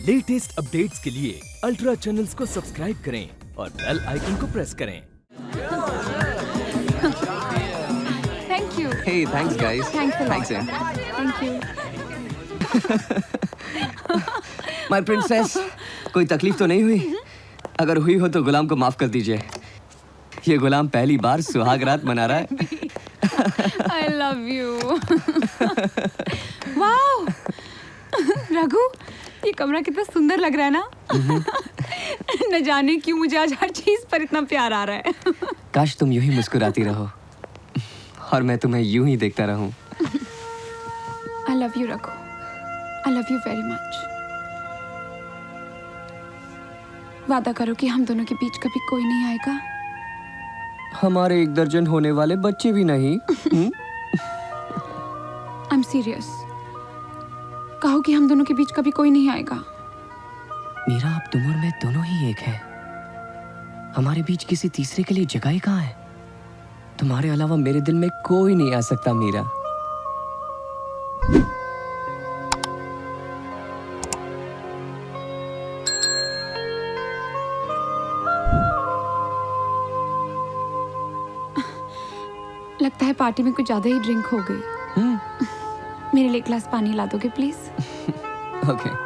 Latest updates के लिए ultra channels को सब्सक्राइब करें और बेल आइकन को प्रेस करें। Thank you. Hey, thanks guys. Thanks a lot. Thanks, Em. Thank you. My princess, कोई तकलीफ तो नहीं हुई? अगर हुई हो तो गुलाम को माफ कर दीजिए। ये गुलाम पहली बार सुहाग रात मना रहा है। I love you. Wow. Raghu, ये कमरा कितना सुंदर लग रहा है ना? न जाने क्यों मुझे आज हर चीज पर इतना प्यार आ रहा है। काश तुम यूं ही मुस्कुराती रहो और मैं तुम्हें यूं ही देखता रहूं। I love you, Raghu. I love you very much. वादा करो कि हम दोनों के बीच कभी कोई नहीं आएगा। हमारे 1 दर्जन होने वाले बच्चे भी नहीं। I'm serious. कहो कि हम दोनों के बीच कभी कोई नहीं आएगा। मीरा, अब तुम और मैं दोनों ही एक हैं। हमारे बीच किसी तीसरे के लिए जगह ही कहाँ है? तुम्हारे अलावा मेरे दिल में कोई नहीं आ सकता मीरा। लगता है पार्टी में कुछ ज्यादा ही ड्रिंक हो गई। मेरे लिए एक गिलास पानी ला दोगे please? Okay.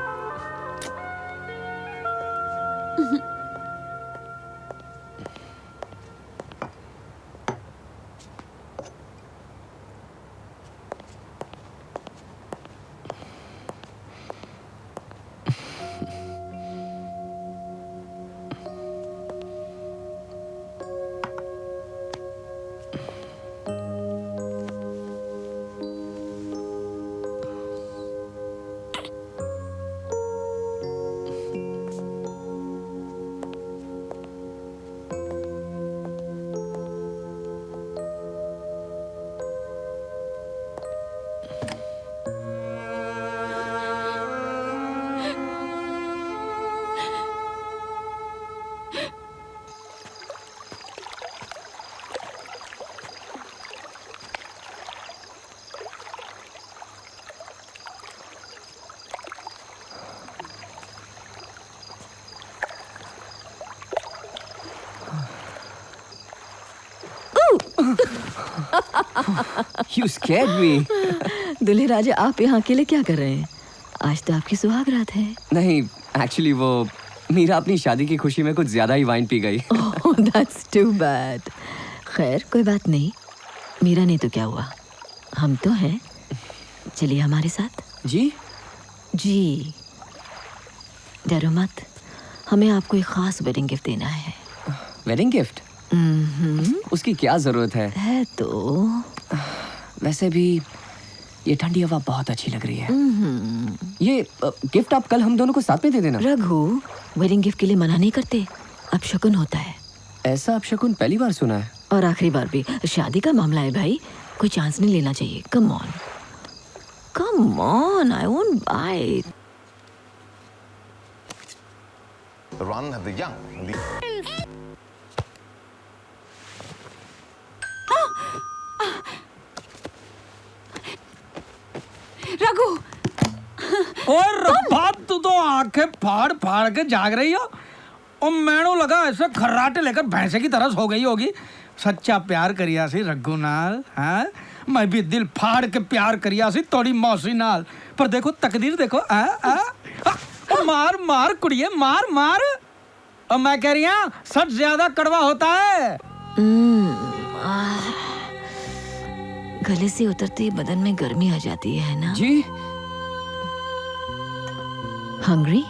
You scared me. दुल्हे राजा, आप यहाँ अकेले क्या कर रहे हैं? आज तो आपकी सुहाग रात है। नहीं, एक्चुअली वो मीरा अपनी शादी की खुशी में कुछ ज्यादा ही वाइन पी गई। Oh, that's too bad. खैर, कोई बात नहीं। मीरा नहीं तो क्या हुआ? हम तो हैं। चलिए हमारे साथ। जी? जी। डरो मत। हमें आपको एक खास वेडिंग गिफ्ट देना है। Wedding gift? उसकी क्या जरूरत है? है तो। वैसे भी ये ठंडी हवा बहुत अच्छी लग रही है। ये गिफ्ट आप कल हम दोनों को साथ में दे देना। रघु, वेडिंग गिफ्ट के लिए मना नहीं करते। अपशकुन होता है। ऐसा अपशकुन पहली बार सुना है। और आखिरी बार भी। शादी का मामला है भाई, कोई चांस नहीं लेना चाहिए। Come on, come on, I won't buy. The run of the young. Raghu, और रब्बा, तू तो आंखें फाड़ फाड़ के जाग रही हो और मैनू लगा ऐसे खर्राटे लेकर भैंसे की तरह सो गई होगी। सच्चा प्यार करिया सी रघु नाल। हाँ, मैं भी दिल फाड़ के प्यार करिया सी तोड़ी मौसी नाल। पर देखो तकदीर देखो। मार मार कुड़िए, मार मार। और मैं कह रही हूँ सच ज्यादा कड़वा होता है। गले से उतरते ही बदन में गर्मी आ जाती है ना? जी? हंग्री?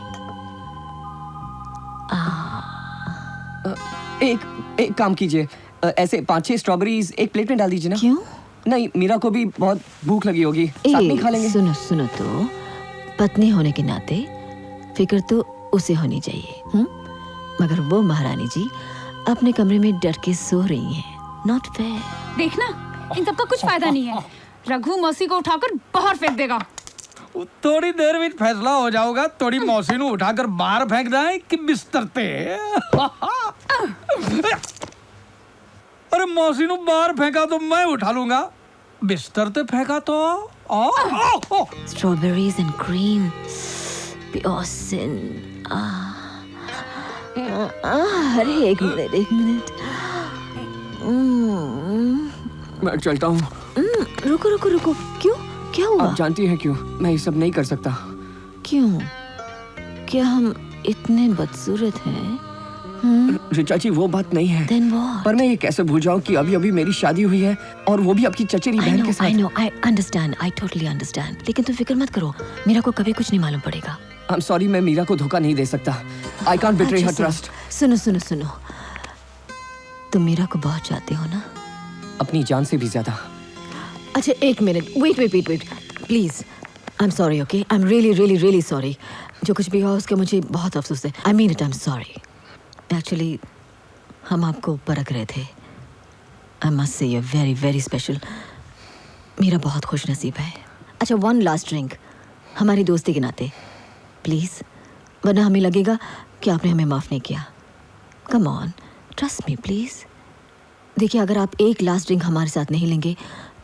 एक काम कीजिए, ऐसे 5-6 स्ट्रॉबेरीज एक प्लेट में डाल दीजिए ना। क्यों? नहीं, मीरा को भी बहुत भूख लगी होगी, साथ में खा लेंगे। सुनो सुनो तो, पत्नी होने के नाते फिक्र तो उसे होनी चाहिए। मगर वो महारानी जी अपने कमरे में डर के सो रही हैं। Not fair. देखना, इन सबका कुछ फायदा नहीं है। रघु मौसी को उठाकर बाहर फेंक देगा। थोड़ी देर में फैसला हो जाऊगा। थोड़ी मौसी नू उठाकर बाहर फेंक जाए कि बिस्तर पे। अरे मौसी नू बाहर फेंका तो मैं उठा लूंगा, बिस्तर पे फेंका तो स्ट्रॉबेरीज एंड क्रीम, प्योसिन। अरे एक मिनट। मैं चलता हूँ। रुको रुको रुको, क्यों? क्या हुआ? आप जानती हैं क्यों? मैं ये सब नहीं कर सकता। क्यों? क्या हम इतने बदसूरत हैं? ऋचा जी वो बात नहीं है। Then what? पर मैं ये कैसे भूल जाऊँ कि अभी अभी मेरी शादी हुई है और वो भी आपकी चचेरी बहन के साथ। I understand, I totally understand। लेकिन तुम फिक्र मत करो, मीरा को कभी कुछ नहीं मालूम पड़ेगा। I'm sorry, मैं मीरा को धोखा नहीं दे सकता। I can't betray her अच्छा, trust। सुनो। तुम मीरा को बहुत चाहते हो ना? अपनी जान से भी ज्यादा। अच्छा एक minute, wait please. I am sorry, okay? I am really sorry. जो कुछ भी हुआ उसके मुझे बहुत अफसोस है। I mean it, I am sorry. Actually हम आपको परख रहे थे। I must say you very very special. मेरा बहुत खुश नसीब है। अच्छा, वन लास्ट ड्रिंक हमारी दोस्ती के नाते प्लीज, वरना हमें लगेगा कि आपने हमें माफ नहीं किया। Come on, trust me please. देखिए, अगर आप एक लास्ट ड्रिंक हमारे साथ नहीं लेंगे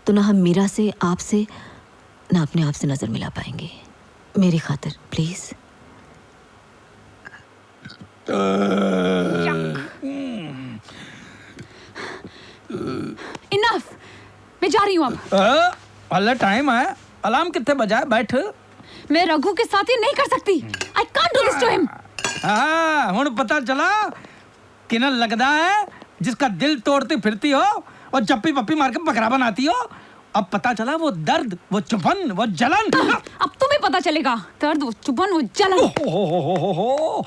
तो ना हम मीरा से, आपसे, ना अपने आप से नजर मिला पाएंगे। मेरी खातिर प्लीज। इनफ, मैं जा रही हूँ अब। अल्लाह टाइम है, अलार्म कितने बजा है? बैठ। मैं रघु के साथ ये नहीं कर सकती। I can't do this to him. हाँ, हुण पता चला कि ना लगदा है जिसका दिल तोड़ती फिरती हो और चप्पी पप्पी मार के बकरा बनाती हो। अब पता चला वो दर्द, वो चुभन, वो जलन। अब तुम्हें पता चलेगा दर्द, वो चुभन, वो जलन। हो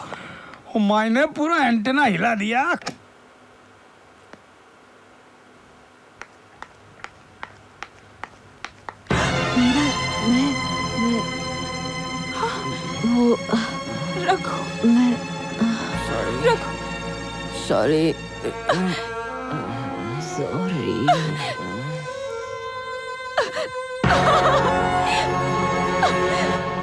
मैंने पूरा एंटेना हिला दिया। वो रघु, मैं रघु, सॉरी। सॉरी।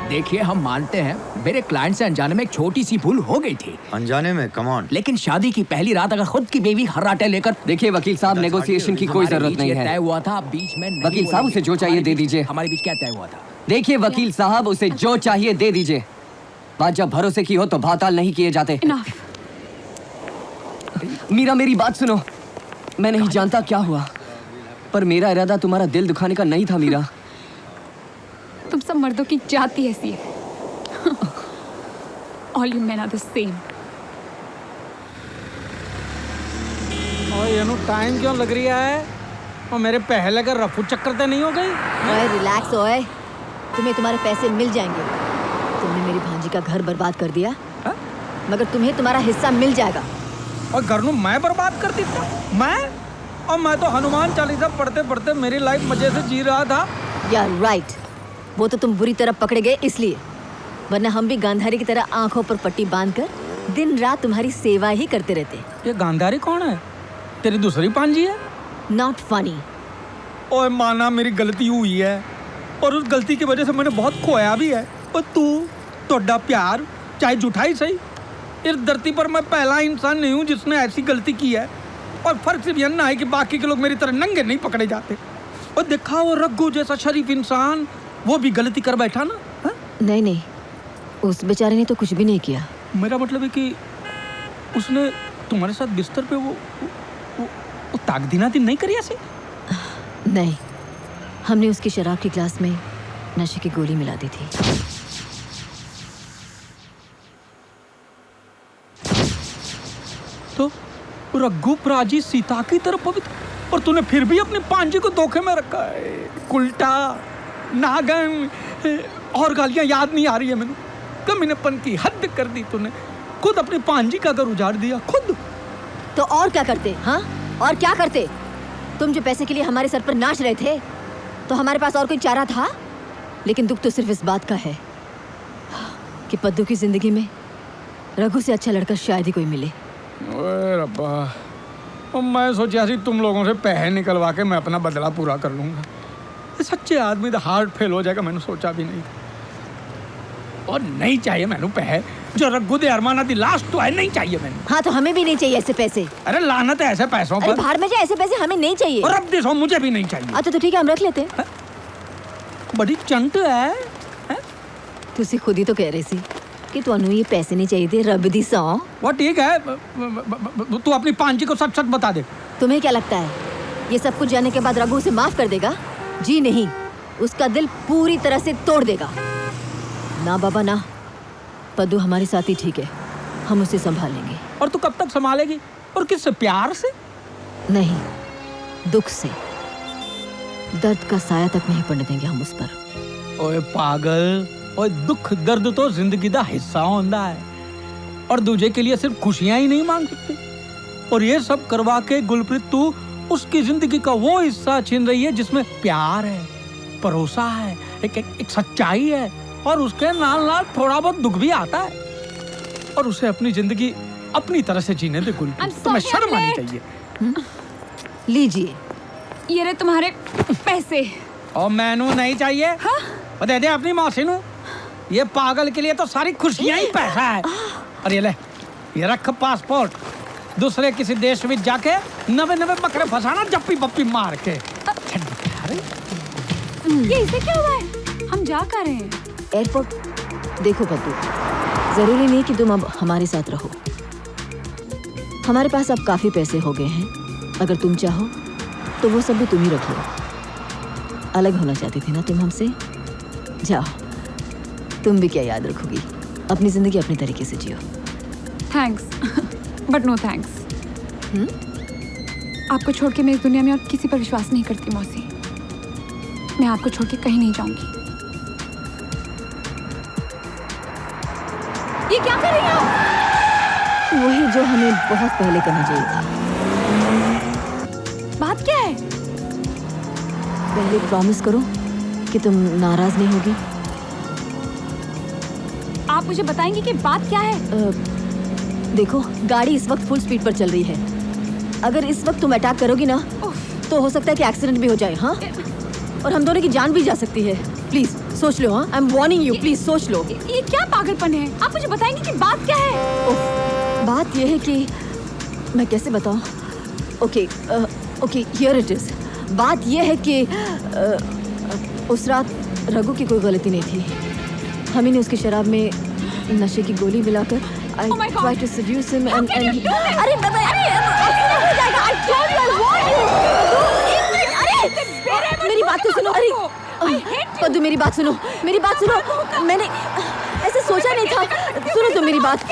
देखिए, हम मानते हैं मेरे क्लाइंट से अनजाने में एक छोटी सी भूल हो गई थी, अनजाने में? Come on. लेकिन शादी की पहली रात अगर खुद की बेबी खर्राटे लेकर देखिए वकील साहब, नेगोशिएशन की कोई हमारे जरूरत बीच नहीं ये है। तय हुआ था, बीच में नहीं वकील साहब, बोलेंगे। उसे जो चाहिए हमारे दे बीच- दीजिए। हमारे बीच क्या तय हुआ था? देखिए वकील साहब, उसे जो चाहिए दे दीजिए। बात जब भरोसे की हो तो भाताल नहीं किए जाते। इनफ। मीरा, मेरी बात सुनो। मैं नहीं जानता क्या हुआ, पर मेरा इरादा तुम्हारा दिल दुखाने का नहीं था मीरा। तुम सब मर्दों की जाति ऐसी है। All you men are the same. और ये नु टाइम क्यों लग रही है? और मेरे पहले का रफू चक्कर तो नहीं हो गई? ओए रिलैक्स ओए, तुम्हें तुम्हारे पैसे मिल जाएंगे। तुमने मेरी भांजी का घर बर्बाद कर दिया, हाँ? मगर तुम्हें तुम्हारा हिस्सा मिल जाएगा। और घर नु मैं बर्बाद कर दी था? मैं? और मैं तो हनुमान चालीसा पढ़ते पढ़ते मेरी लाइफ मजे से जी रहा था। यार राइट, वो तो तुम बुरी तरह पकड़े गए इसलिए, वरना हम भी गांधारी की तरह आंखों पर पट्टी बांधकर दिन रात तुम्हारी सेवा ही करते रहते। ये गांधारी कौन है? तेरी दूसरी पांजी है? Not funny. ओए माना मेरी गलती हुई है और उस गलती की वजह से मैंने बहुत खोया भी है। और तू तोड़ा प्यार चाहे झूठा ही सही, इस धरती पर मैं पहला इंसान नहीं हूँ जिसने ऐसी गलती की है। और फर्क सिर्फ यह ना है कि बाकी के लोग मेरी तरह नंगे नहीं पकड़े जाते। और देखा वो रघु जैसा शरीफ इंसान, वो भी गलती कर बैठा ना। हा? नहीं, उस बेचारे ने तो कुछ भी नहीं किया। मेरा मतलब है कि उसने तुम्हारे साथ बिस्तर पे वो ताकदीना दिन नहीं करी ऐसे? नहीं, हमने उसकी शराब की ग्लास में नशे की गोली मिला दी थी। तो रघु प्राजी सीता की तरफ पवित्र, और तूने फिर भी अपनी पांजी को धोखे में रखा है। कुल्टा, नागन और गालियां याद नहीं आ रही है मैंने। कमीनेपन की हद कर दी तूने। खुद अपनी पांजी का घर उजाड़ दिया, खुद। तो और क्या करते? हाँ, और क्या करते? तुम जो पैसे के लिए हमारे सर पर नाच रहे थे, तो हमारे पास और कोई चारा था? लेकिन दुख तो सिर्फ इस बात का है कि पद्दू की जिंदगी में रघु से अच्छा लड़का शायद ही कोई मिले। ओए रब्बा, और मैं सोचा सी तुम लोगों से पैसे निकलवा के मैं अपना बदला पूरा कर लूंगा। ये सच्चे आदमी का हार्ट फेल हो जाएगा, मैंने सोचा भी नहीं था। और नहीं चाहिए मैंने पैसे जो रघु दे अरमाना दी लास्ट तो है, नहीं चाहिए मैंने। हाँ, तो हमें भी नहीं चाहिए ऐसे पैसे। अरे लानत है ऐसे पैसों अरे पर। बाहर में जाए, ऐसे पैसे हमें नहीं चाहिए। और अब देखो मुझे भी नहीं चाहिए। अच्छा तो ठीक है, हम रख लेते हैं। बड़ी चंट है। तुसी खुद ही तो कह रही सी कि ਤੁਹਾਨੂੰ ये पैसे नहीं चाहिए थे रब दी सौ। वो ठीक है, तू अपनी पांची को सच सच बता दे। तुम्हें क्या लगता है ये सब कुछ जानने के बाद रघु उसे माफ कर देगा? जी नहीं, उसका दिल पूरी तरह से तोड़ देगा। ना बाबा ना, पद्दू हमारे साथ ही ठीक है, हम उसे संभालेंगे। और तू कब तक संभालेगी? और किससे? प्यार से? नहीं, दुख से। दर्द का साया तक नहीं पड़ने देंगे हम उस पर। ओए पागल, ओए दुख दर्द तो जिंदगी का हिस्सा होता है, और दूजे के लिए सिर्फ खुशियां ही नहीं मांग सकती। और ये सब करवा के गुलप्रीत तू उसकी जिंदगी का वो हिस्सा छीन रही है जिसमें प्यार है, भरोसा है, एक सच्चाई है, और उसके नाल नाल थोड़ा बहुत दुख भी आता है। और उसे अपनी जिंदगी अपनी तरह से जीने दे गुलप्रीत, तुम्हें शर्म आनी चाहिए। लीजिए, ये रहे तुम्हारे पैसे। और मैनू नहीं चाहिए। हाँ? और दे दे अपनी मौसी नू। ये पागल के लिए तो सारी खुशियां ही पैसा है। और ये ले, ये रख पासपोर्ट। दूसरे किसी देश में जाके नवे नवे बकरे फंसाना जप्पी बप्पी मार के। ये इसे क्या हुआ है? हम जा कर रहे हैं। एयरपोर्ट देखो पद्दू, जरूरी नहीं कि तुम अब हमारे साथ रहो। हमारे पास अब काफी पैसे हो गए हैं, अगर तुम चाहो तो वो सब भी तुम ही रख लो। अलग होना चाहती थी ना तुम हमसे? जाओ, तुम भी क्या याद रखोगी। अपनी जिंदगी अपने तरीके से जियो। Thanks but no thanks. आपको छोड़ के मैं इस दुनिया में और किसी पर विश्वास नहीं करती मौसी। मैं आपको छोड़ के कहीं नहीं जाऊंगी। ये क्या कर रही हो? वही जो हमें बहुत पहले करना चाहिए था। बात क्या है? पहले प्रॉमिस करो कि तुम नाराज नहीं होगी। आप मुझे बताएंगे कि बात क्या है? देखो, गाड़ी इस वक्त फुल स्पीड पर चल रही है। अगर इस वक्त तुम अटैक करोगी ना तो हो सकता है कि एक्सीडेंट भी हो जाए। हाँ, और हम दोनों की जान भी जा सकती है। प्लीज सोच लो। हाँ, I am warning you, please सोच लो। ये क्या पागलपन है? आप मुझे बताएंगे कि बात क्या है? बात यह है कि मैं कैसे बताऊं। Okay okay, here it is. बात यह है कि उस रात रघु की कोई गलती नहीं थी। हम ही ने उसकी शराब में नशे की गोली मिलाकर I Oh my God. tried to seduce him How and can you do this? अरे बाबा, accident हो जाएगा। I told you, I warned you. एक मिनट, अरे मेरी बात तो सुनो। अरे पद्दू, मेरी बात सुनो, मेरी बात सुनो। मैंने ऐसे सोचा नहीं था। सुनो तो मेरी बात।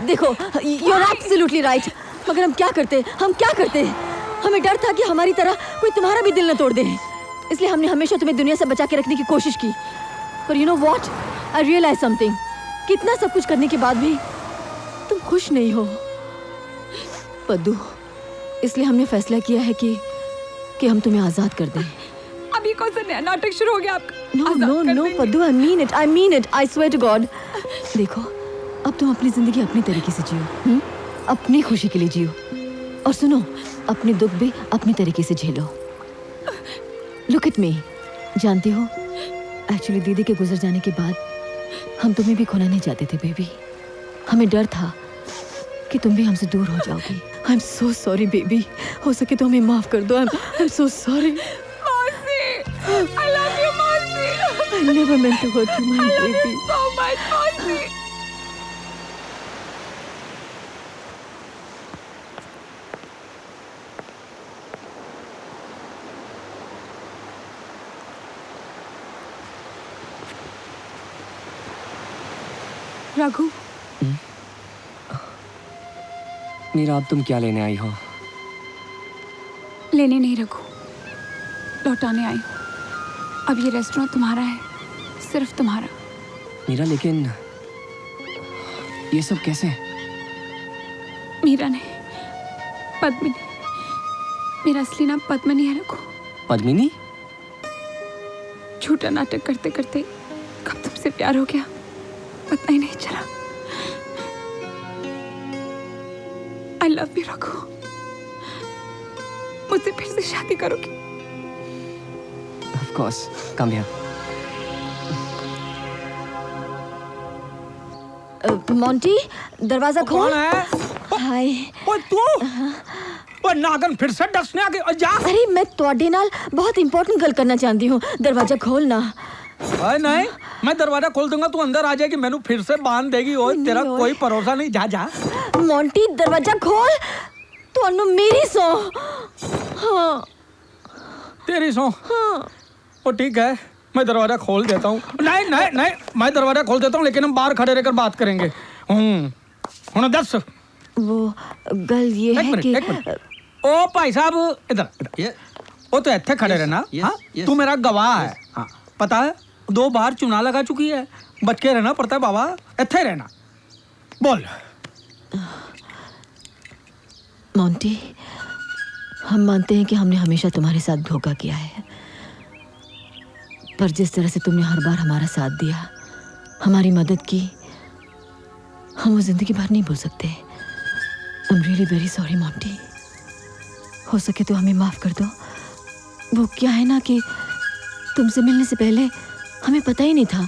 देखो, you're absolutely right. मगर हम क्या करते? हमें डर था कि हमारी तरह कोई तुम्हारा भी दिल न तोड़ दे, इसलिए हमने हमेशा तुम्हें दुनिया से बचा के रखने की कोशिश की। पर you know what? I realized something. कितना सब कुछ करने के बाद भी तुम खुश नहीं हो पद्दू, इसलिए हमने फैसला किया है कि हम तुम्हें आजाद कर दें। अभी कौन सा नया नाटक शुरू हो गया आपका? नो आजाद नो कर नो देंगे। पद्दू, I mean it, I swear to God. देखो, अब तुम अपनी जिंदगी अपनी तरीके से जियो। अपनी खुशी के लिए जियो, और सुनो, अपने दुख भी अपनी तरीके से झेलो। लुक एट मी, जानती हो, एक्चुअली दीदी के गुजर जाने के बाद हम तुम्हें भी खोना नहीं चाहते थे बेबी। हमें डर था कि तुम भी हमसे दूर हो जाओगी। I am so sorry baby, हो सके तो हमें माफ कर दो। I am so sorry. मौसी, I love you, मौसी। I never meant to hurt you, my I love baby. you so much, मौसी। रघु, मीरा, अब तुम क्या लेने आई हो? लेने नहीं रघु, लौटाने आई हूँ। अब ये रेस्टोरेंट तुम्हारा है, सिर्फ तुम्हारा। मीरा, लेकिन ये सब कैसे? मीरा ने, पद्मिनी, मेरा असली नाम पद्मिनी है रघु। पद्मिनी? झूठा नाटक करते करते कब तुमसे प्यार हो गया पता ही नहीं चला। I love you, Raghu. मुझसे फिर से शादी करोगी? Of course, come here. Monty, दरवाजा खोल। कौन है? हाय। ओए तू? ओए नागन, फिर से डसने आ गई। जा। अरे मैं ਤੁਹਾਡੇ ਨਾਲ बहुत इंपॉर्टेंट गल करना चाहती हूँ, दरवाजा खोल ना। ओए नहीं, मैं दरवाजा खोल दूंगा, तू अंदर आ जाएगी, मैनू फिर से बांध देगी। ओए तेरा ओए। कोई भरोसा नहीं, जा जा। मोंटी दरवाजा खोल, तो मेरी सो। हाँ तेरी सो। हाँ ओ ठीक है, मैं दरवाजा खोल देता हूँ। नहीं नहीं नहीं, मैं दरवाजा खोल देता हूँ, लेकिन हम बाहर खड़े रहकर बात करेंगे। हुन दस। वो गल ये एक है मिनट, कि एक मिनट। ओ भाई साहब इधर इधर। ओ तो इत्थे खड़े रहना। हाँ तू मेरा गवाह है। हाँ पता है, 2 बार चुना लगा चुकी है, बच के रहना पड़ता है बाबा, इत्थे रहना। बोल। मोंटी, हम मानते हैं कि हमने हमेशा तुम्हारे साथ धोखा किया है, पर जिस तरह से तुमने हर बार हमारा साथ दिया, हमारी मदद की, हम वो जिंदगी भर नहीं भूल सकते। आई am really very sorry Monty. हो सके तो हमें माफ कर दो। वो क्या है ना कि तुमसे मिलने से पहले हमें पता ही नहीं था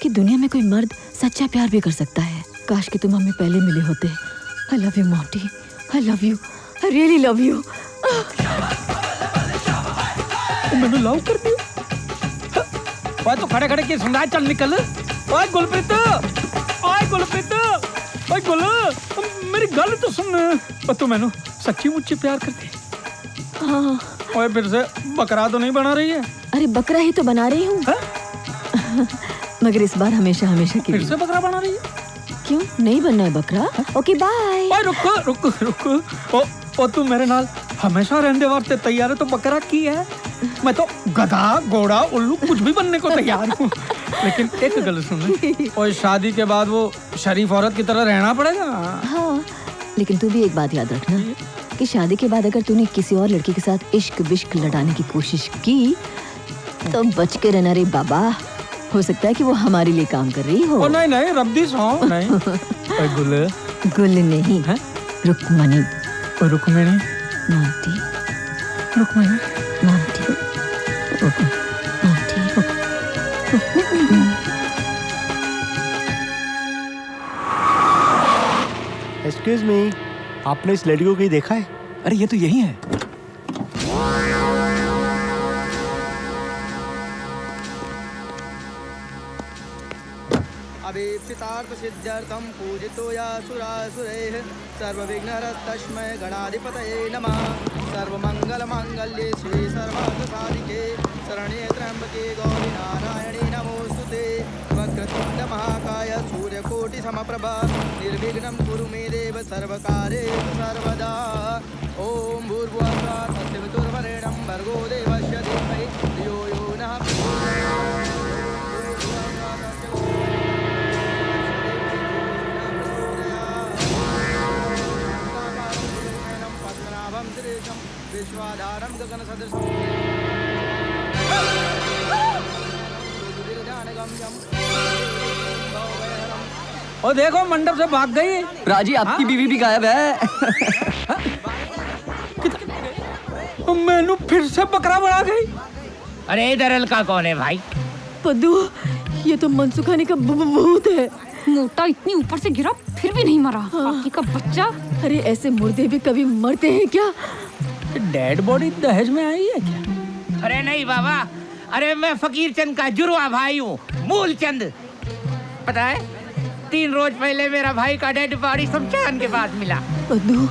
कि दुनिया में कोई मर्द सच्चा प्यार भी कर सकता है। काश कि तुम हमें पहले मिले होते। I love you Monty, I love you, I really love you. मैंने लव कर दिया। ओए तो खड़े खड़े की सुनाए, चल निकल। ओए गुलप्रीत, ओए गुलप्रीत, ओए गुल, मेरी गल तो सुन। और तू मैनू सच्ची मुच्ची प्यार करती? हाँ। ओए फिर से बकरा तो नहीं बना रही है? अरे बकरा ही तो बना रही हूँ। मगर इस बार हमेशा हमेशा के फिर लिए। से बकरा बना रही है? क्यों नहीं बनना है बकरा? Okay bye. ओए रुक रुक रुक। ओ तू मेरे नाल हमेशा रहने वास्ते तैयार है, तो बकरा की है? मैं तो गधा, घोड़ा, उल्लू कुछ भी बनने को तैयार हूँ। लेकिन एक गल सुन, और शादी के बाद वो शरीफ औरत की तरह रहना पड़ेगा। हाँ, लेकिन तू भी एक बात याद रखना कि शादी के बाद अगर तूने किसी और लड़की के साथ इश्क बिश्क लड़ाने की कोशिश की तो बच के रहना रे बाबा। हो सकता है कि वो हमारे लिए काम कर रही हो। ओ नहीं नहीं, रब्दी सौ नहीं। ओए गुल, गुल नहीं हैं? रुक्मणी। ओए Rukmini, Monty, Rukmini, Monty, Monty. Excuse me, आपने इस लड़की को कहीं देखा है? अरे ये तो यही है। अभीप्सितार्थसिद्ध्यर्थं पूजितो यासुरासुरैः सर्वविघ्नहरस्तस्मै गणाधिपतये नमः। सर्वमङ्गलमाङ्गल्ये शिवे सर्वार्थसाधिके शरण्ये त्र्यम्बके गौरी नारायणी नमोऽस्तुते। वक्रतुण्डमहाकाय सूर्यकोटिसमप्रभा निर्विघ्नं कुरु मे देव सर्वकार्येषु सर्वदा। ॐ भूर्भुवः स्वः तत्सवितुर्वरेण्यं भर्गो देवस्य धीमहि धियो यो नः विश्वाधारं गगनसदृशं ओ देखो मंडप से भाग गई। राजी, आपकी बीवी भी गायब है। मैनू फिर से बकरा बना गई। अरे इधर अलका कौन है भाई? पद्दू, ये तो मनसुखानी का भूत है। मोटा इतनी ऊपर से गिरा फिर भी नहीं मरा। बाकी का बच्चा। अरे ऐसे मुर्दे भी कभी मरते हैं क्या? डेड बॉडी दहेज में आई है क्या? अरे नहीं बाबा, अरे मैं फकीर चंद का जुड़वा भाई हूँ, मूल चंद। पता है 3 रोज पहले मेरा भाई का डेड बॉडी शमशान के पास मिला। पद्दू,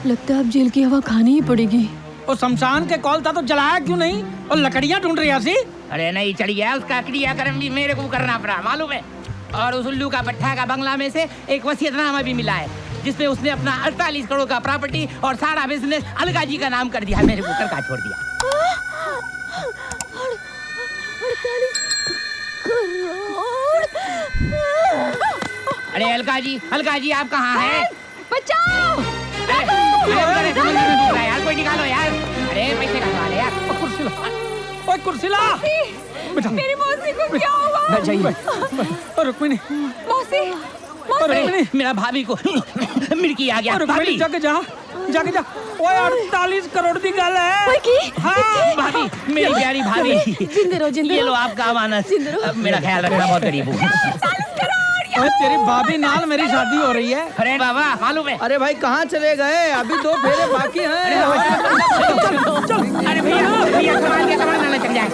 लगता है अब जेल की हवा खानी ही पड़ेगी। और शमशान के कॉल था तो जलाया क्यों नहीं? और लकड़ियां ढूंढ रही सी। अरे नहीं चढ़ गया, उसका क्रियाक्रम भी मेरे को करना पड़ा, मालूम है। और उस उल्लू का भट्ठा का बंगला में से एक वसीयतनामा भी मिला है, जिसमें उसने अपना 48 करोड़ का प्रॉपर्टी और सारा बिजनेस अलगा जी का नाम कर दिया, मेरे को करका छोड़ दिया। 48 करोड़? अरे अलका जी आप कहाँ हैं? बचाओ। यार कोई निकालो यार। अरे पैसे कटवा ले यार। ओए कुर्सी ला। मेरी मौसी को क्या हुआ? बैठ जाइए। रुक्मिणी, मौसी, अरे मेरा भाभी को मिर्की आ गया। भाभी जाके जा। ओए 48 करोड़ की गल है। हाँ भाभी, मेरी प्यारी भाभी, जिंदे रहो, जिंदे ये रहो। लो आपका अमानत। मेरा ख्याल रखना, बहुत गरीब हूँ। ओए तेरी भाभी नाल मेरी शादी हो रही है। अरे बाबा मालूम है। अरे भाई कहाँ चले गए? अभी 2 फेरे बाकी हैं। अरे भैया संभाल के, संभाल ना चल जाए।